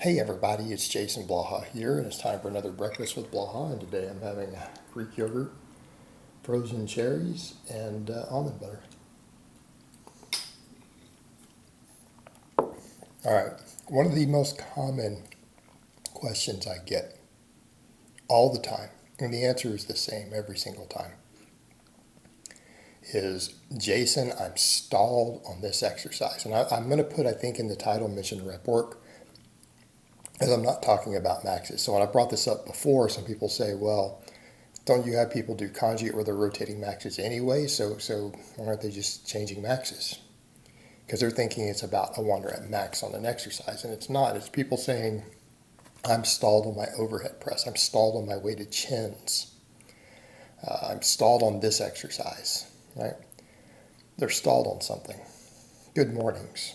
Hey everybody, it's Jason Blaha here, and it's time for another breakfast with Blaha. And today I'm having Greek yogurt, frozen cherries, and almond butter. All right, one of the most common questions I get all the time, and the answer is the same every single time, is Jason, I'm stalled on this exercise. And I'm going to put, I think, in the title, mention rep work, as I'm not talking about maxes. So when I brought this up before, some people say, well, don't you have people do conjugate where they're rotating maxes anyway? So why aren't they just changing maxes? Because they're thinking it's about a 1 rep max on an exercise, and it's not. It's people saying, I'm stalled on my overhead press. I'm stalled on my weighted chins. I'm stalled on this exercise, right? They're stalled on something. Good mornings.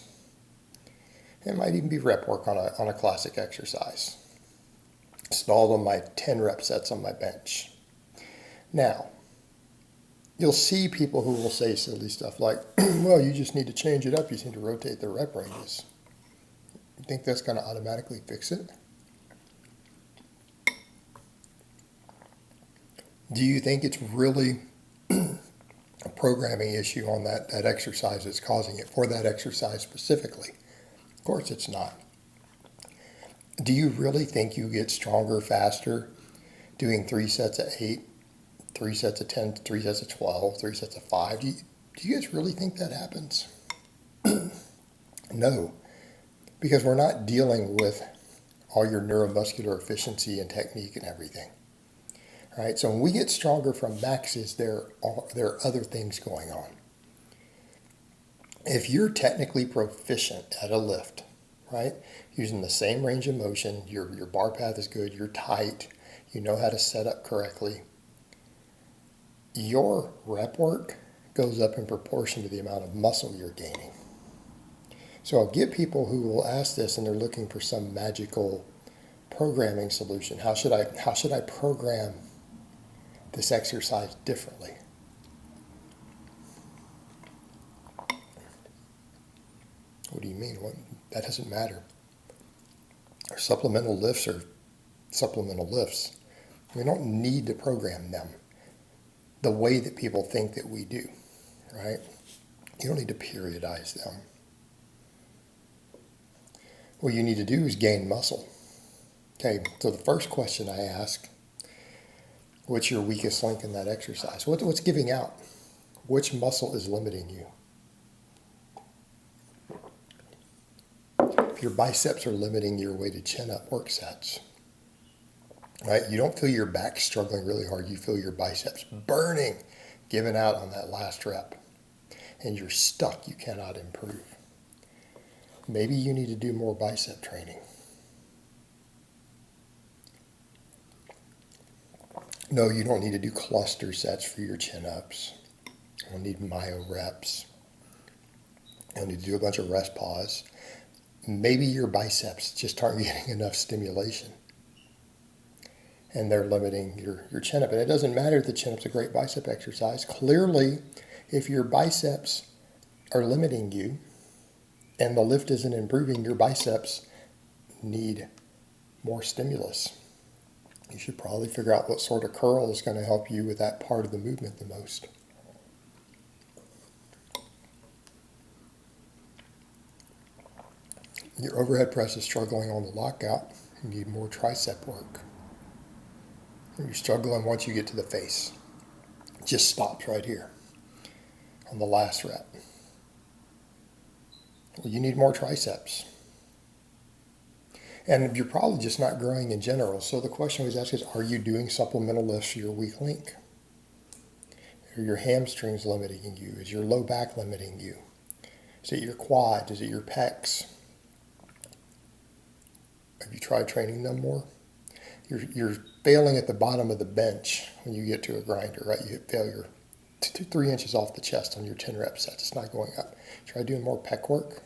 It might even be rep work on a classic exercise. Stalled on my 10 rep sets on my bench. Now, you'll see people who will say silly stuff like, well, you just need to change it up. You just need to rotate the rep ranges. You think that's going to automatically fix it? Do you think it's really a programming issue on that exercise that's causing it, for that exercise specifically? Of course it's not. Do you really think you get stronger faster doing 3 sets of 8, 3 sets of 10, 3 sets of 12, 3 sets of 5? Do you guys really think that happens? No, because we're not dealing with all your neuromuscular efficiency and technique and everything. Right? So when we get stronger from maxes, there are other things going on. If you're technically proficient at a lift, right, using the same range of motion, your bar path is good, you're tight, you know how to set up correctly, your rep work goes up in proportion to the amount of muscle you're gaining. So I'll get people who will ask this and they're looking for some magical programming solution. How should I program this exercise differently? What do you mean? That doesn't matter. Our supplemental lifts are supplemental lifts. We don't need to program them the way that people think that we do, right? You don't need to periodize them. What you need to do is gain muscle. Okay, so the first question I ask, what's your weakest link in that exercise? What's giving out? Which muscle is limiting you? If your biceps are limiting your weighted chin-up work sets, right? You don't feel your back struggling really hard. You feel your biceps burning, giving out on that last rep. And you're stuck. You cannot improve. Maybe you need to do more bicep training. No, you don't need to do cluster sets for your chin-ups. You don't need myo reps. You don't need to do a bunch of rest pause. Maybe your biceps just aren't getting enough stimulation and they're limiting your chin-up. And it doesn't matter if the chin-up's a great bicep exercise. Clearly, if your biceps are limiting you and the lift isn't improving, your biceps need more stimulus. You should probably figure out what sort of curl is going to help you with that part of the movement the most. Your overhead press is struggling on the lockout. You need more tricep work. You're struggling once you get to the face. It just stops right here on the last rep. Well, you need more triceps. And you're probably just not growing in general. So the question was asked is, are you doing supplemental lifts for your weak link? Are your hamstrings limiting you? Is your low back limiting you? Is it your quads? Is it your pecs? Have you tried training them more? You're failing at the bottom of the bench when you get to a grinder, right? You hit failure 3 inches off the chest on your 10 rep sets. It's not going up. Try doing more pec work.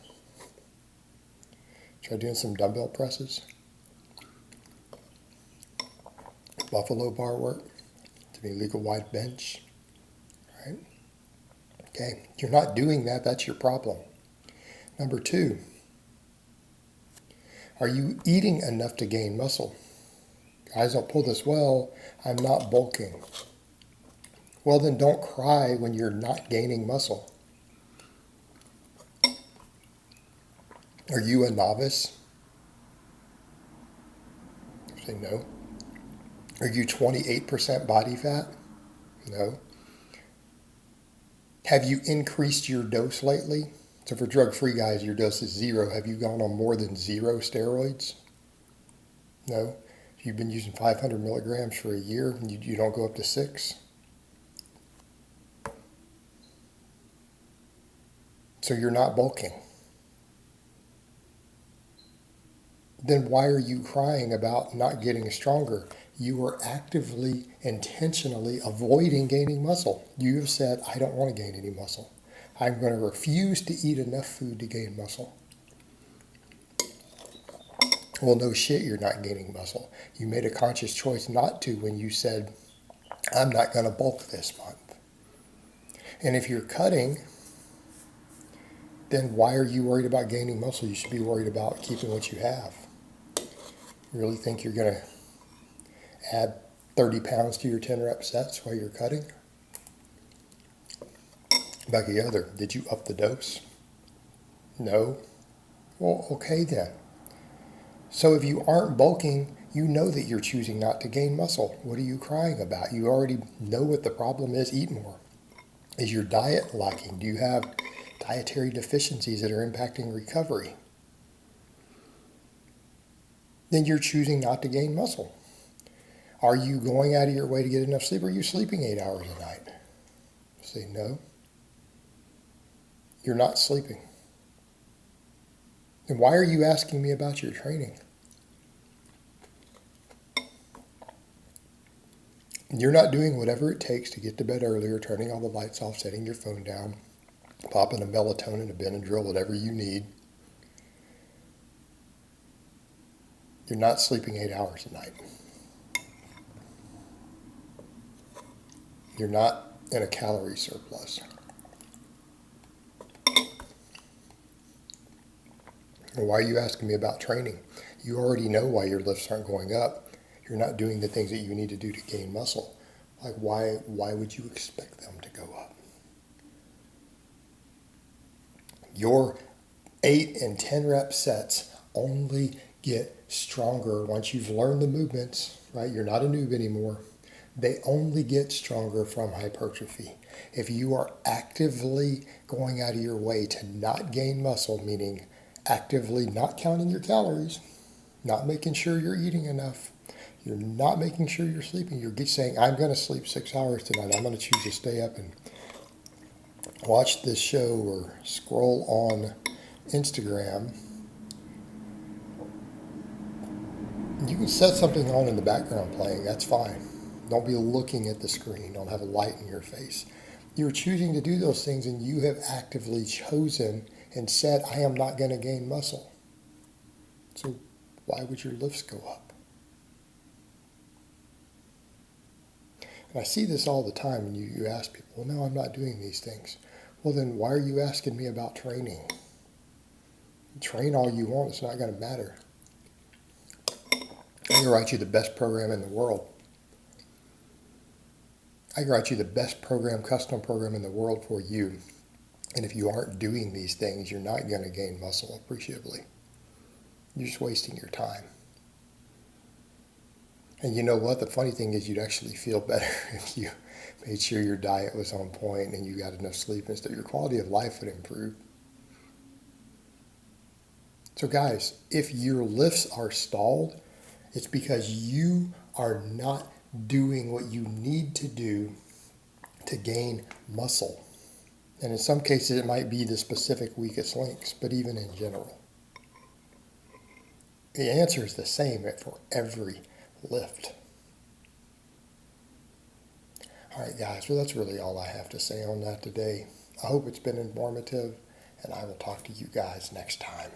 Try doing some dumbbell presses. Buffalo bar work. To be legal wide bench. Right? Okay. You're not doing that. That's your problem. Number 2. Are you eating enough to gain muscle? Guys, don't pull this well. I'm not bulking. Well, then don't cry when you're not gaining muscle. Are you a novice? Say no. Are you 28% body fat? No. Have you increased your dose lately? So for drug-free guys, your dose is 0. Have you gone on more than 0 steroids? No. If you've been using 500 milligrams for a year and you don't go up to 6? So you're not bulking. Then why are you crying about not getting stronger? You are actively, intentionally avoiding gaining muscle. You have said, I don't want to gain any muscle. I'm going to refuse to eat enough food to gain muscle. Well, no shit, you're not gaining muscle. You made a conscious choice not to when you said, I'm not going to bulk this month. And if you're cutting, then why are you worried about gaining muscle? You should be worried about keeping what you have. You really think you're going to add 30 pounds to your 10 rep sets while you're cutting? Back the other, did you up the dose? No? Well, okay then. So if you aren't bulking, you know that you're choosing not to gain muscle. What are you crying about? You already know what the problem is. Eat more. Is your diet lacking? Do you have dietary deficiencies that are impacting recovery? Then you're choosing not to gain muscle. Are you going out of your way to get enough sleep? Or are you sleeping 8 hours a night? Say no. You're not sleeping. And why are you asking me about your training? You're not doing whatever it takes to get to bed earlier, turning all the lights off, setting your phone down, popping a melatonin, a Benadryl, whatever you need. You're not sleeping 8 hours a night. You're not in a calorie surplus. And why are you asking me about training? You already know why your lifts aren't going up. You're not doing the things that you need to do to gain muscle. Like why would you expect them to go up? Your 8 and 10 rep sets only get stronger once you've learned the movements, right? You're not a noob anymore. They only get stronger from hypertrophy. If you are actively going out of your way to not gain muscle, meaning actively not counting your calories, not making sure you're eating enough, you're not making sure you're sleeping, you're saying, I'm going to sleep 6 hours tonight, I'm going to choose to stay up and watch this show or scroll on Instagram. You can set something on in the background playing, that's fine. Don't be looking at the screen, don't have a light in your face. You're choosing to do those things and you have actively chosen and said, I am not going to gain muscle. So why would your lifts go up? And I see this all the time when you ask people, well, no, I'm not doing these things. Well, then why are you asking me about training? Train all you want, it's not going to matter. I can write you the best program in the world. I can write you the best program, custom program in the world for you. And if you aren't doing these things, you're not going to gain muscle appreciably. You're just wasting your time. And you know what? The funny thing is you'd actually feel better if you made sure your diet was on point and you got enough sleep and stuff. Your quality of life would improve. So guys, if your lifts are stalled, it's because you are not doing what you need to do to gain muscle. And in some cases, it might be the specific weakest links, but even in general. The answer is the same for every lift. All right, guys, well, that's really all I have to say on that today. I hope it's been informative, and I will talk to you guys next time.